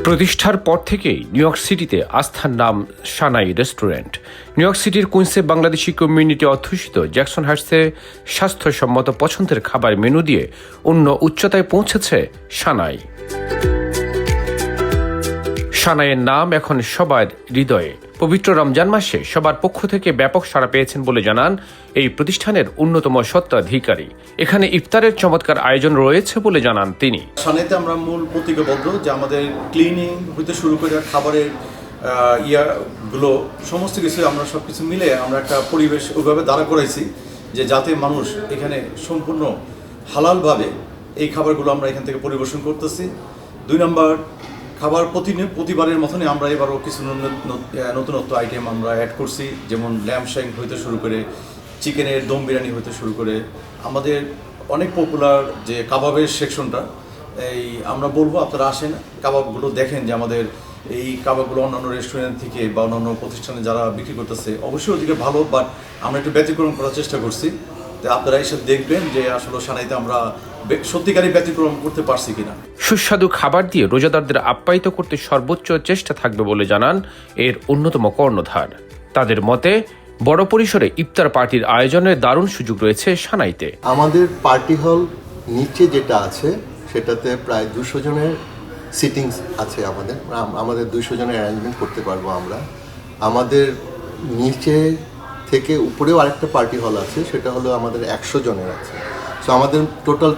প্রতিষ্ঠার পর থেকেই নিউ ইয়র্ক সিটিতে আস্থার নাম সানাই রেস্টুরেন্ট। নিউ ইয়র্ক সিটির কুইন্সে বাংলাদেশি কমিউনিটি অধ্যুষিত জ্যাকসন হাইটসে স্বাস্থ্যসম্মত পছন্দের খাবার মেনু দিয়ে অন্য উচ্চতায় পৌঁছেছে সানাই। সানাইয়ের নাম এখন সবার হৃদয়ে। পবিত্র রমজান মাসে সবার পক্ষ থেকে ব্যাপক সাড়া পেয়েছেন বলে জানান এই প্রতিষ্ঠানের অন্যতম স্বত্বাধিকারী। এখানে ইফতারের চমৎকার আয়োজন রয়েছে বলে জানান তিনি। সানাইতে আমরা মূল প্রতিজ্ঞাবদ্ধ যে আমাদের ক্লিনিং হইতে শুরু করে খাবারের গুলো সমস্ত কিছু আমরা সবকিছু মিলে আমরা একটা পরিবেশ ওইভাবে দাঁড়া করাইছি যে যাতে মানুষ এখানে সম্পূর্ণ হালালভাবে এই খাবারগুলো আমরা এখান থেকে পরিবেশন করতেছি। 2 নম্বর, খাবার প্রতিবারের মতনই আমরা এবারও কিছু নতুনত্ব আইটেম আমরা অ্যাড করছি, যেমন ল্যাম্প শ্যাঙ্ক হইতে শুরু করে চিকেনের দম বিরিয়ানি হইতে শুরু করে আমাদের অনেক পপুলার যে কাবাবের সেকশনটা, এই আমরা বলবো আপনারা আসেন, কাবাবগুলো দেখেন যে আমাদের এই কাবাবগুলো অন্যান্য রেস্টুরেন্ট থেকে বা অন্যান্য প্রতিষ্ঠানে যারা বিক্রি করতেছে অবশ্যই ওদিকে ভালো, বাট আমরা একটু ব্যতিক্রম করার চেষ্টা করছি। তো আপনারা এসে দেখবেন যে আসলে সানাইতে আমরা সত্যিকারই ব্যতিক্রম করতে পারছি কিনা। সুস্বাদু খাবার দিয়ে রোজাদারদের আপ্যায়িত করতে সর্বোচ্চ চেষ্টা থাকবে বলে জানান এর অন্যতম কর্ণধার। তাদের মতে বড় পরিসরে ইফতার পার্টির আয়োজনের দারুণ সুযোগ রয়েছে সানাইতে। আমাদের পার্টি হল নিচে যেটা আছে সেটাতে প্রায় 200 জনের সিটিংস আছে। আমাদের 200 জনের অ্যারেঞ্জমেন্ট করতে পারবো আমরা। আমাদের নিচে থেকে উপরেও আরেকটা পার্টি হল আছে, সেটা হলো আমাদের 100 জনের আছে। সো আমাদের টোটাল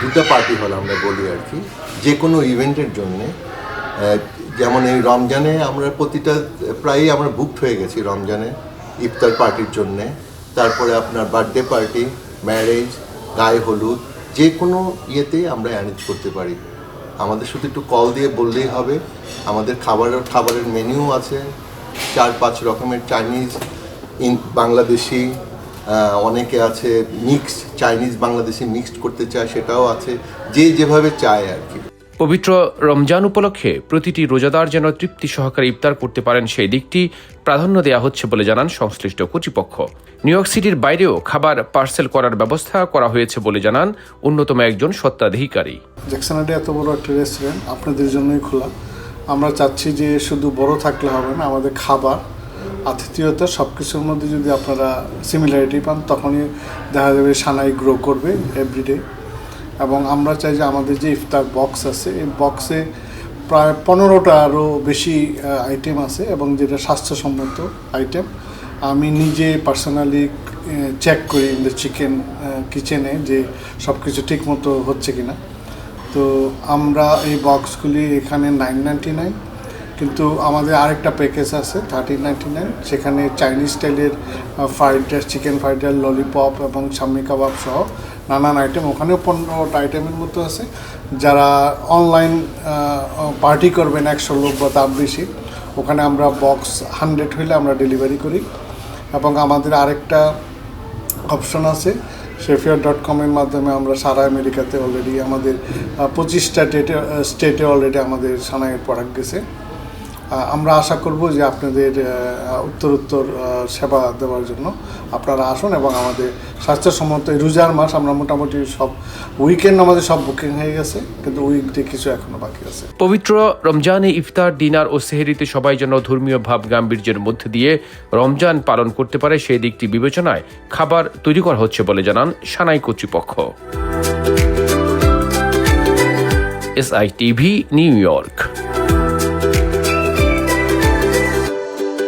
2টা পার্টি হল আমরা বলি আর কি, যে কোনো ইভেন্টের জন্যে। যেমন এই রমজানে আমরা প্রতিটা প্রায়ই আমরা বুকড হয়ে গেছি রমজানে ইফতার পার্টির জন্যে। তারপরে আপনার বার্থডে পার্টি, ম্যারেজ, গায়ে হলুদ, যে কোনো ইয়েতেই আমরা অ্যারেঞ্জ করতে পারি। আমাদের শুধু একটু কল দিয়ে বললেই হবে। আমাদের খাবারের মেনিউ আছে 4-5 রকমের, চাইনিজ, বাংলাদেশি, অনেকে আছে মিক্সড, চাইনিজ বাংলাদেশি মিক্সড করতে চায় সেটাও আছে, যে যেভাবে চায় আর কি। পবিত্র রমজান উপলক্ষে প্রতিটি রোজাদার যেন তৃপ্তি সহকারে ইফতার করতে পারেন সেই দিকটি প্রাধান্য দেওয়া হচ্ছে বলে জানান সংশ্লিষ্ট কর্তৃপক্ষ। নিউ ইয়র্ক সিটির বাইরেও খাবার পার্সেল করার ব্যবস্থা করা হয়েছে বলে জানান অন্যতম একজন স্বত্বাধিকারী। জ্যাকসন হাইটে এত বড় একটা রেস্টুরেন্ট আপনাদের জন্যই খোলা। আমরা চাচ্ছি যে শুধু বড় থাকলে হবে না, আমাদের খাবার, আতিথেয়তা সব কিছুর মধ্যে যদি আপনারা সিমিলারিটি পান তখনই দেখা যাবে সানাই গ্রো করবে এভরিডে। এবং আমরা চাই যে আমাদের যে ইফতার বক্স আছে এই বক্সে প্রায় 15টা আরও বেশি আইটেম আছে এবং যেটা স্বাস্থ্যসম্মত আইটেম। আমি নিজে পার্সোনালি চেক করি চিকেন কিচেনে যে সব কিছু ঠিক মতো হচ্ছে কিনা। তো আমরা এই বক্সগুলি এখানে $9.99, কিন্তু আমাদের আরেকটা প্যাকেজ আছে $13.99, সেখানে চাইনিজ স্টাইলের fried rice, chicken fried rice, lollipop এবং শাম্মি কাবাব সহ নানান আইটেম। ওখানেও 15টা আইটেমের মতো আছে। যারা অনলাইন পার্টি করবেন 100 লোক বা তার বেশি, ওখানে আমরা বক্স 100 হইলে আমরা ডেলিভারি করি। এবং আমাদের আরেকটা অপশন আছে শেফিয়ার.com এর মাধ্যমে আমরা সারা আমেরিকাতে অলরেডি আমাদের 25টা স্টেটে অলরেডি আমাদের সানাইয়ের প্রোডাক্ট গেছে। আমরা আশা করব যে আপনাদের উত্তরোত্তর সেবা দেওয়ার জন্য আপনারা আসুন এবং আমাদের স্বাস্থ্যসম্মত রোজার মাস আমরা মোটামুটি সব উইকেন্ড আমাদের সব বুকিং হয়ে গেছে, কিন্তু উইকডে কিছু এখনো বাকি আছে। পবিত্র রমজানে ইফতার, ডিনার ও সেহরিতে সবাই যেন ধর্মীয় ভাব গাম্ভীর্যের মধ্যে দিয়ে রমজান পালন করতে পারে সেই দিকটি বিবেচনায় খাবার তৈরি করা হচ্ছে বলে জানান সানাই কর্তৃপক্ষ। SITV, new York.